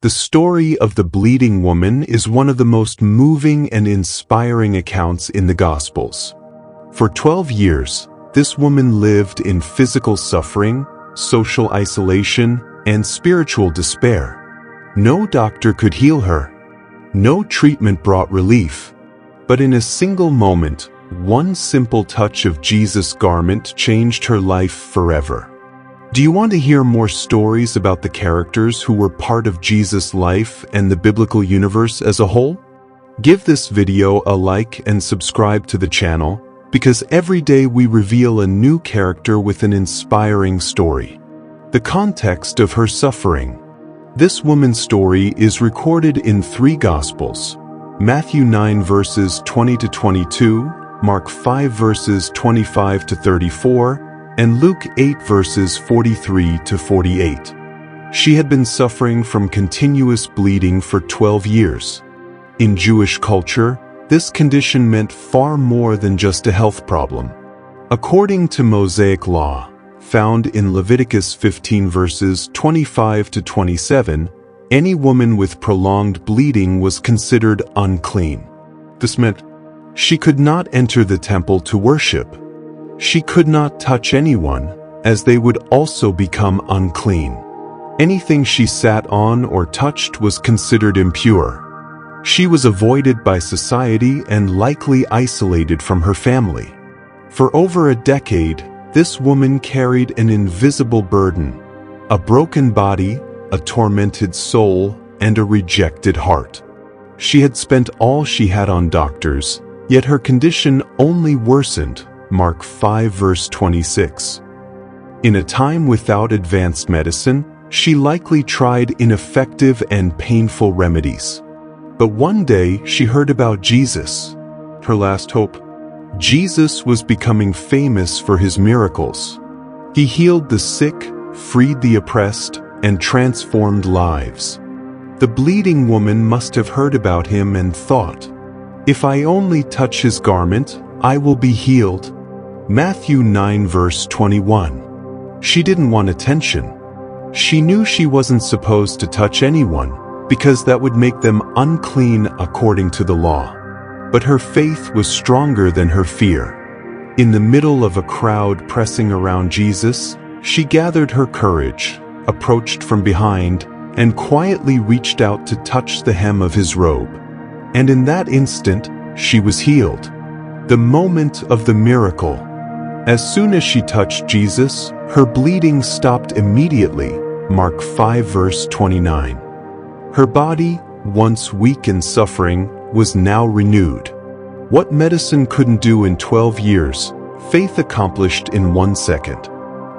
The story of the bleeding woman is one of the most moving and inspiring accounts in the Gospels. For 12 years, this woman lived in physical suffering, social isolation, and spiritual despair. No doctor could heal her. No treatment brought relief. But in a single moment, one simple touch of Jesus' garment changed her life forever. Do you want to hear more stories about the characters who were part of Jesus' life and the biblical universe as a whole? Give this video a like and subscribe to the channel, because every day we reveal a new character with an inspiring story. The context of her suffering. This woman's story is recorded in 3 Gospels: Matthew 9 verses 20 to 22, Mark 5 verses 25 to 34, and Luke 8 verses 43 to 48. She had been suffering from continuous bleeding for 12 years. In Jewish culture, this condition meant far more than just a health problem. According to Mosaic law, found in Leviticus 15 verses 25 to 27, any woman with prolonged bleeding was considered unclean. This meant she could not enter the temple to worship. She could not touch anyone, as they would also become unclean. Anything she sat on or touched was considered impure. She was avoided by society and likely isolated from her family. For over a decade, this woman carried an invisible burden: a broken body, a tormented soul, and a rejected heart. She had spent all she had on doctors, yet her condition only worsened. Mark 5 verse 26. In a time without advanced medicine, she likely tried ineffective and painful remedies. But one day she heard about Jesus, her last hope. Jesus was becoming famous for his miracles. He healed the sick, freed the oppressed, and transformed lives. The bleeding woman must have heard about him and thought, "If I only touch his garment, I will be healed." Matthew 9 verse 21. She didn't want attention. She knew she wasn't supposed to touch anyone, because that would make them unclean according to the law. But her faith was stronger than her fear. In the middle of a crowd pressing around Jesus, she gathered her courage, approached from behind, and quietly reached out to touch the hem of his robe. And in that instant, she was healed. The moment of the miracle. As soon as she touched Jesus, her bleeding stopped immediately. Mark 5 verse 29. Her body, once weak and suffering, was now renewed. What medicine couldn't do in 12 years, faith accomplished in 1 second.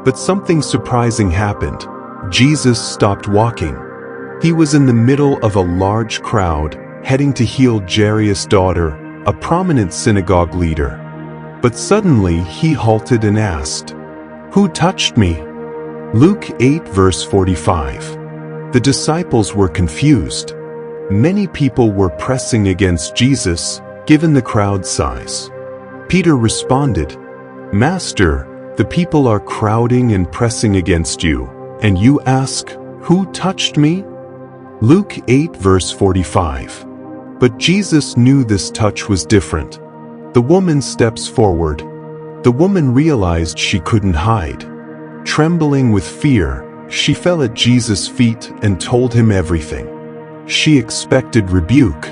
But something surprising happened. Jesus stopped walking. He was in the middle of a large crowd, heading to heal Jairus' daughter, a prominent synagogue leader. But suddenly he halted and asked, "Who touched me?" Luke 8 verse 45. The disciples were confused. Many people were pressing against Jesus, given the crowd size. Peter responded, "Master, the people are crowding and pressing against you, and you ask, 'Who touched me?'" Luke 8 verse 45. But Jesus knew this touch was different. The woman steps forward. The woman realized she couldn't hide. Trembling with fear, she fell at Jesus' feet and told him everything. She expected rebuke.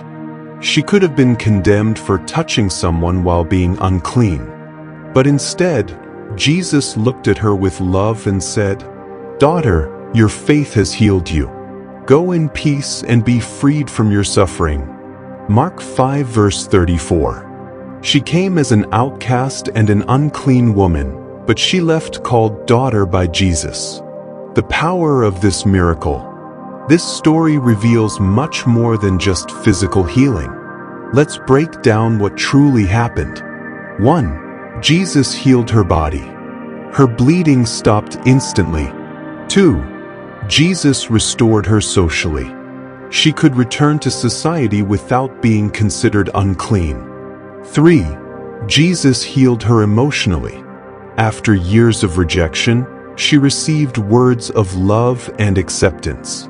She could have been condemned for touching someone while being unclean. But instead, Jesus looked at her with love and said, "Daughter, your faith has healed you. Go in peace and be freed from your suffering." Mark 5 verse 34. She came as an outcast and an unclean woman, but she left called daughter by Jesus. The power of this miracle. This story reveals much more than just physical healing. Let's break down what truly happened. 1. Jesus healed her body. Her bleeding stopped instantly. 2. Jesus restored her socially. She could return to society without being considered unclean. 3. Jesus healed her emotionally. After years of rejection, she received words of love and acceptance.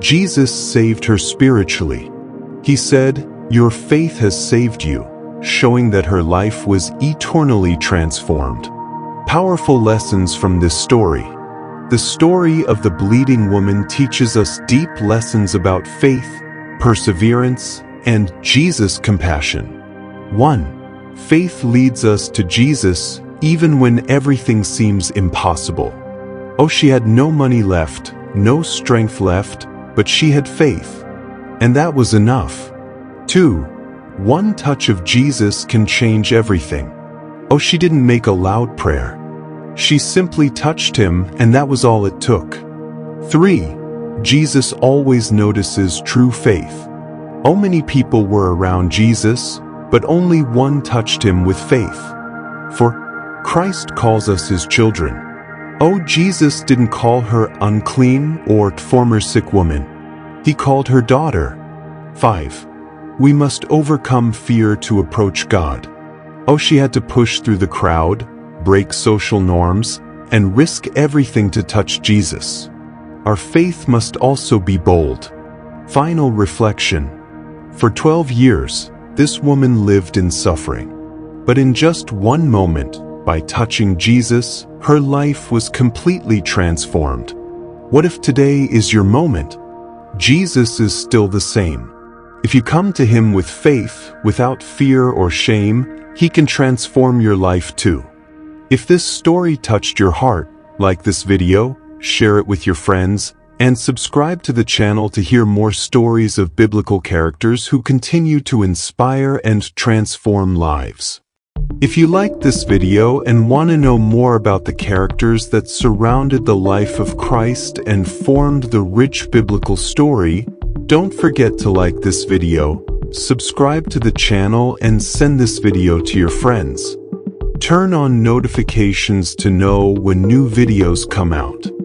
Jesus saved her spiritually. He said, "Your faith has saved you," showing that her life was eternally transformed. Powerful lessons from this story. The story of the bleeding woman teaches us deep lessons about faith, perseverance, and Jesus' compassion. 1. Faith leads us to Jesus even when everything seems impossible. Oh, she had no money left, no strength left, but she had faith. And that was enough. 2. One touch of Jesus can change everything. Oh, she didn't make a loud prayer. She simply touched him, and that was all it took. 3. Jesus always notices true faith. Oh, many people were around Jesus, but only one touched him with faith. For Christ calls us his children. Oh, Jesus didn't call her unclean or former sick woman. He called her daughter. 5. We must overcome fear to approach God. Oh, she had to push through the crowd, break social norms, and risk everything to touch Jesus. Our faith must also be bold. Final reflection. For 12 years, this woman lived in suffering. But in just one moment, by touching Jesus, her life was completely transformed. What if today is your moment? Jesus is still the same. If you come to him with faith, without fear or shame, he can transform your life too. If this story touched your heart, like this video, share it with your friends, and subscribe to the channel to hear more stories of biblical characters who continue to inspire and transform lives. If you liked this video and want to know more about the characters that surrounded the life of Christ and formed the rich biblical story, don't forget to like this video, subscribe to the channel, and send this video to your friends. Turn on notifications to know when new videos come out.